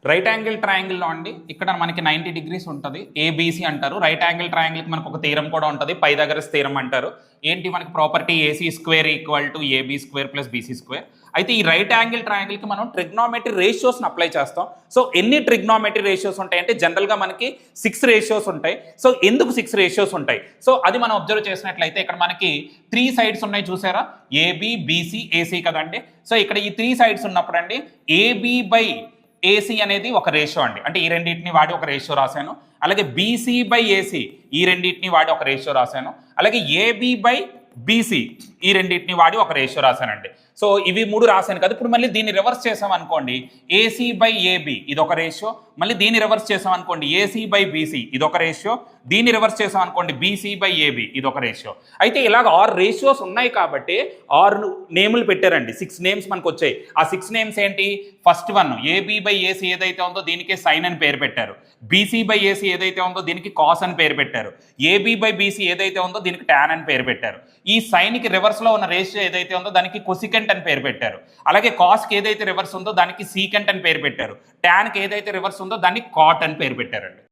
Right angle ట్రయాంగిల్లో అండి ఇక్కడ మనకి 90 డిగ్రీస్ ఉంటుంది, ఏబీసీ అంటారు. రైట్ యాంగిల్ ట్రయాంగిల్కి మనకు ఒక థీరం కూడా ఉంటుంది, పైథాగరస్ థీరం అంటారు. ఏంటి మనకి property AC square equal to AB square plus BC square. అయితే ఈ రైట్ యాంగిల్ ట్రయాంగిల్కి మనం ట్రిగ్నోమెట్రీ రేషియోస్ని అప్లై చేస్తాం. సో ఎన్ని ట్రిగ్నోమెట్రీ రేషియోస్ ఉంటాయంటే జనరల్గా మనకి 6 రేషియోస్ ఉంటాయి. సో ఎందుకు 6 రేషియోస్ ఉంటాయి? సో అది మనం అబ్జర్వ్ చేసినట్లయితే ఇక్కడ మనకి 3 సైడ్స్ ఉన్నాయి చూసారా, ఏబీ బీసీ ఏసీ కదండి. సో ఇక్కడ ఈ 3 సైడ్స్ ఉన్నప్పుడు అండి ఏబీ బై ఏసీ అనేది ఒక రేషియో అండి, అంటే ఈ రెండింటిని వాడి ఒక రేషియో రాశాను. అలాగే బీసీ బై ఏసీ ఈ రెండింటిని వాడి ఒక రేషియో రాశాను. అలాగే ఏబీ బై బీసీ ఈ రెండింటిని వాడి ఒక రేషియో రాశానండి. సో ఇవి 3 రాశాను కదా. ఇప్పుడు మళ్ళీ దీన్ని రివర్స్ చేసాం అనుకోండి, ఏసీ బై ఏబీ ఇది ఒక రేషియో. మళ్ళీ దీన్ని రివర్స్ చేసాం అనుకోండి, ఏసీ బై బీసీ ఇది ఒక రేషియో. దీన్ని రివర్స్ చేసాం అనుకోండి, బీసీ బై ఏబీ ఇది ఒక రేషియో. అయితే ఇలాగ 6 రేషియోస్ ఉన్నాయి కాబట్టి 6 నేములు పెట్టారండి, 6 నేమ్స్ మనకు వచ్చాయి. ఆ 6 నేమ్స్ ఏంటి? First one AB by AC ఏదైతే ఉందో దీనికి సైన్ అని పేరు పెట్టారు. బీసీ బై ఏసీ ఏదైతే ఉందో దీనికి కాస్ అని పేరు పెట్టారు. ఏబీ బై బీసీ ఏదైతే ఉందో దీనికి టాన్ అని పేరు పెట్టారు. ఈ సైన్కి రివర్స్లో ఉన్న రేషియో ఏదైతే ఉందో దానికి కొసికెంట్ అని పేరు పెట్టారు. అలాగే కాస్కి ఏదైతే రివర్స్ ఉందో దానికి సీకెంట్ అని పేరు పెట్టారు. టాన్కి ఏదైతే రివర్స్ ఉందో దానికి కాట్ అని పేరు పెట్టారండి.